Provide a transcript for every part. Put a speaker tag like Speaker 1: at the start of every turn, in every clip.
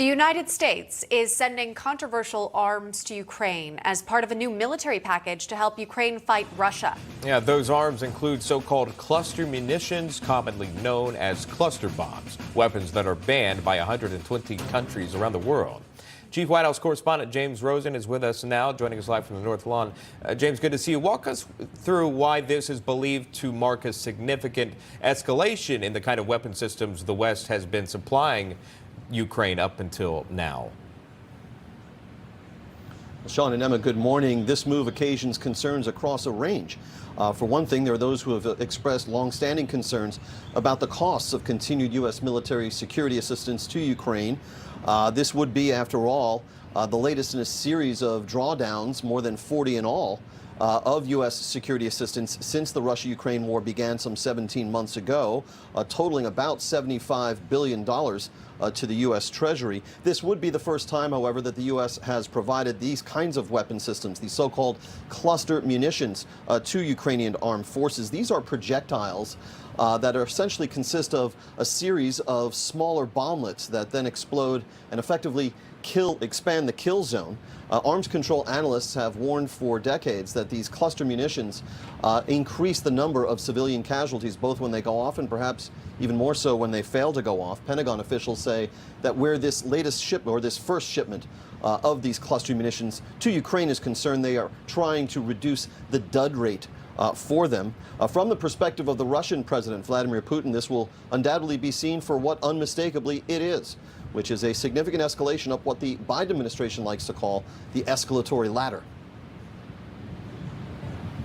Speaker 1: The United States is sending controversial arms to Ukraine as part of a new military package to help Ukraine fight Russia.
Speaker 2: Yeah, those arms include so-called cluster munitions, commonly known as cluster bombs, weapons that are banned by 120 countries around the world. Chief White House Correspondent James Rosen is with us now, joining us live from the North Lawn. James, good to see you. Walk us through why this is believed to mark a significant escalation in the kind of weapon systems the West has been supplying Ukraine up until now.
Speaker 3: Sean and Emma, good morning. This move occasions concerns across a range. For one thing, there are those who have expressed long-standing concerns about the costs of continued U.S. military security assistance to Ukraine. This would be, after all, the latest in a series of drawdowns, more than 40 in all, of U.S. security assistance since the Russia-Ukraine war began some 17 months ago, totaling about $75 billion to the U.S. Treasury. This would be the first time, however, that the U.S. has provided these kinds of weapon systems, these so-called cluster munitions, to Ukrainian armed forces. These are projectiles that are essentially consist of a series of smaller bomblets that then explode and effectively expand the kill zone. Arms control analysts have warned for decades that these cluster munitions increase the number of civilian casualties, both when they go off and perhaps even more so when they fail to go off. Pentagon officials say that where this latest shipment, or this first shipment of these cluster munitions to Ukraine is concerned, they are trying to reduce the dud rate for them. From the perspective of the Russian President Vladimir Putin, this will undoubtedly be seen for what unmistakably it is, which is a significant escalation up what the Biden administration likes to call the escalatory ladder.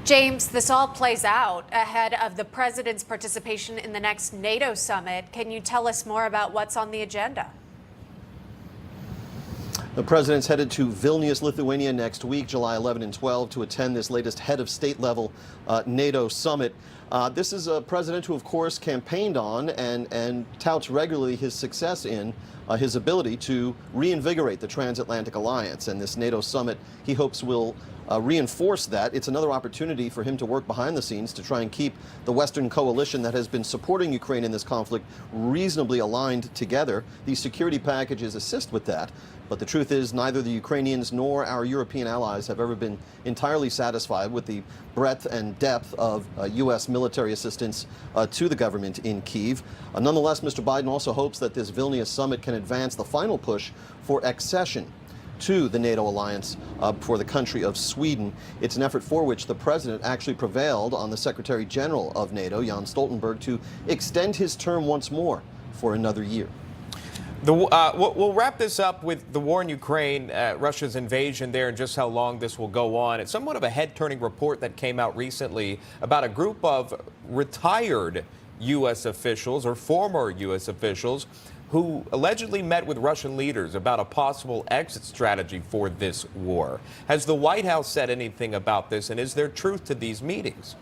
Speaker 1: James, this all plays out ahead of the president's participation in the next NATO summit. Can you tell us more about what's on the agenda?
Speaker 3: The president's headed to Vilnius, Lithuania next week, July 11 and 12, to attend this latest head of state level NATO summit. This is a president who, of course, campaigned on and touts regularly his success in his ability to reinvigorate the transatlantic alliance. And this NATO summit, he hopes, will reinforce that. It's another opportunity for him to work behind the scenes to try and keep the Western coalition that has been supporting Ukraine in this conflict reasonably aligned together. These security packages assist with that. But the truth is, neither the Ukrainians nor our European allies have ever been entirely satisfied with the breadth and depth of U.S. military assistance to the government in Kyiv. Nonetheless, Mr. Biden also hopes that this Vilnius summit can advance the final push for accession to the NATO alliance for the country of Sweden. It's an effort for which the president actually prevailed on the Secretary General of NATO, Jens Stoltenberg, to extend his term once more for another year.
Speaker 2: We'll wrap this up with the war in Ukraine, Russia's invasion there, and just how long this will go on. It's somewhat of a head-turning report that came out recently about a group of retired U.S. officials or former U.S. officials who allegedly met with Russian leaders about a possible exit strategy for this war. Has the White House said anything about this, and is there truth to these meetings?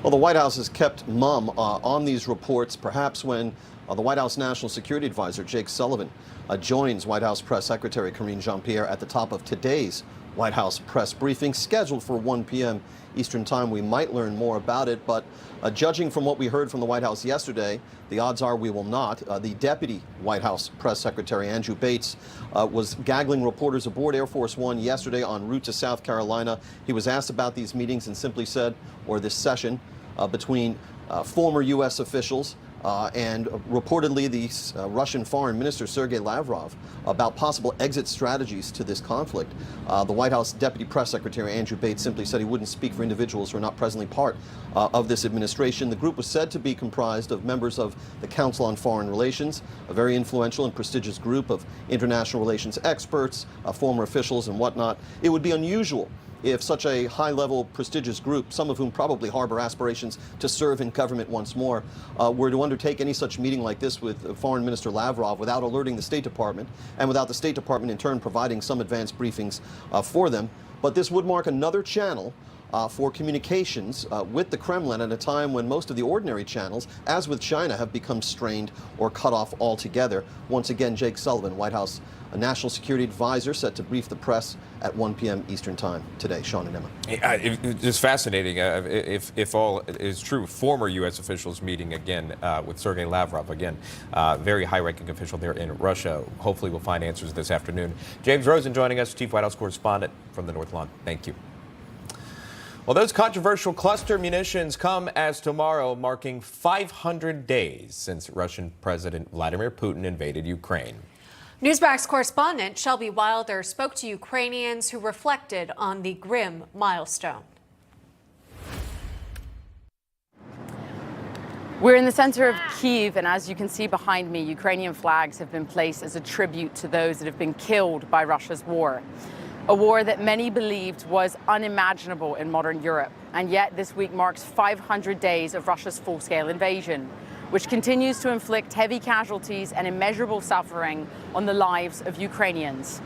Speaker 3: Well, the White House has kept mum on these reports, perhaps when the White House National Security Advisor, Jake Sullivan, joins White House Press Secretary Karine Jean-Pierre at the top of today's White House press briefing, scheduled for 1 p.m. Eastern Time. We might learn more about it, but judging from what we heard from the White House yesterday, the odds are we will not. The Deputy White House Press Secretary, Andrew Bates, was gaggling reporters aboard Air Force One yesterday en route to South Carolina. He was asked about these meetings and simply said, or this session between former U.S. officials and reportedly the Russian Foreign Minister Sergei Lavrov about possible exit strategies to this conflict. The White House Deputy Press Secretary Andrew Bates simply said he wouldn't speak for individuals who are not presently part of this administration. The group was said to be comprised of members of the Council on Foreign Relations, a very influential and prestigious group of international relations experts, former officials and whatnot. It would be unusual if such a high-level, prestigious group, some of whom probably harbor aspirations to serve in government once more, were to undertake any such meeting like this with Foreign Minister Lavrov without alerting the State Department, and without the State Department in turn providing some advanced briefings for them. But this would mark another channel for communications with the Kremlin at a time when most of the ordinary channels, as with China, have become strained or cut off altogether. Once again, Jake Sullivan, White House National Security Advisor, set to brief the press at 1 p.m. Eastern Time today. Sean and Emma.
Speaker 2: It's just fascinating. If all is true, former U.S. officials meeting again with Sergei Lavrov, again, very high-ranking official there in Russia. Hopefully we'll find answers this afternoon. James Rosen joining us, Chief White House Correspondent from the North Lawn. Thank you. Well, those controversial cluster munitions come as tomorrow, marking 500 days since Russian President Vladimir Putin invaded Ukraine.
Speaker 1: Newsmax correspondent Shelby Wilder spoke to Ukrainians who reflected on the grim milestone.
Speaker 4: We're in the center of Kyiv, and as you can see behind me, Ukrainian flags have been placed as a tribute to those that have been killed by Russia's war. A war that many believed was unimaginable in modern Europe. And yet this week marks 500 days of Russia's full-scale invasion, which continues to inflict heavy casualties and immeasurable suffering on the lives of Ukrainians.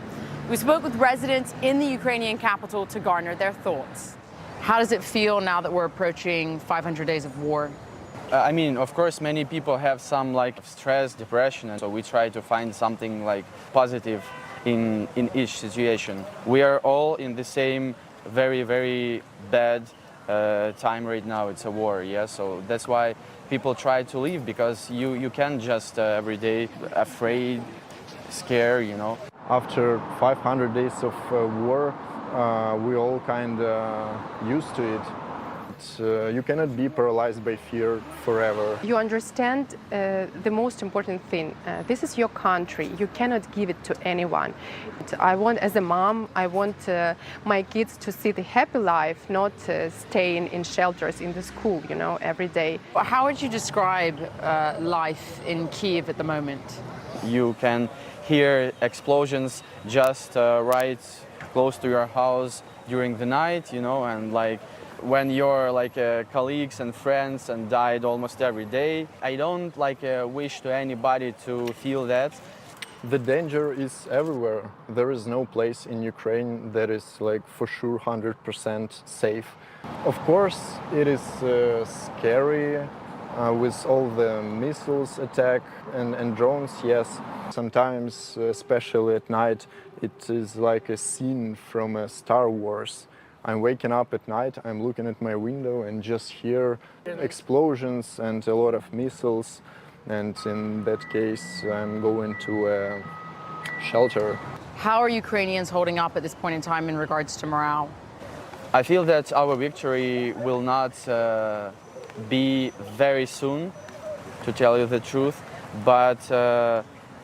Speaker 4: We spoke with residents in the Ukrainian capital to garner their thoughts. How does it feel now that we're approaching 500 days of war?
Speaker 5: I mean, of course, many people have some stress, depression, and so we try to find something positive in each situation. We are all in the same very, very bad time right now. It's a war, yeah? So that's why people try to leave, because you can't just every day afraid, scared, you know.
Speaker 6: After 500 days of war, we all kind of used to it. You cannot be paralyzed by fear forever.
Speaker 7: You understand the most important thing. This is your country. You cannot give it to anyone. As a mom, I want my kids to see the happy life, not staying in shelters in the school, you know, every day.
Speaker 4: How would you describe life in Kyiv at the moment?
Speaker 5: You can hear explosions just right close to your house during the night, you know, and when your colleagues and friends and died almost every day. I don't wish to anybody to feel that.
Speaker 6: The danger is everywhere. There is no place in Ukraine that is for sure 100% safe. Of course, it is scary with all the missiles attack and drones, yes. Sometimes, especially at night, it is like a scene from Star Wars. I'm waking up at night, I'm looking at my window and just hear explosions and a lot of missiles. And in that case, I'm going to a shelter.
Speaker 4: How are Ukrainians holding up at this point in time in regards to morale?
Speaker 5: I feel that our victory will not be very soon, to tell you the truth, but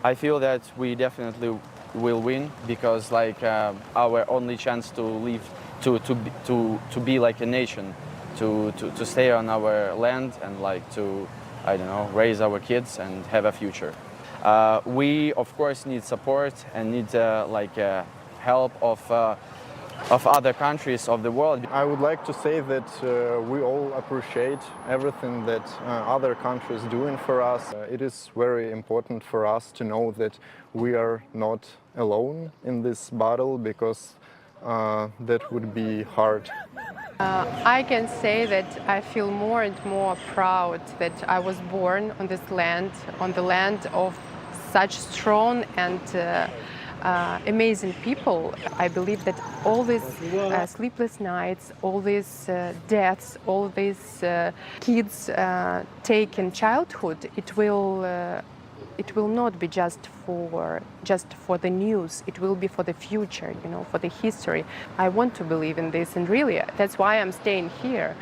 Speaker 5: I feel that we definitely will win, because our only chance to live, to be like a nation, to stay on our land and to, I don't know, raise our kids and have a future. We of course need support and need help of other countries of the world.
Speaker 6: I would like to say that we all appreciate everything that other countries doing for us. It is very important for us to know that we are not alone in this battle, because that would be hard.
Speaker 7: I can say that I feel more and more proud that I was born on this land, on the land of such strong and amazing people. I believe that all these sleepless nights, all these deaths, all these kids taken childhood, it will not be just for the news. It will be for the future, you know, for the history. I want to believe in this, and really, that's why I'm staying here.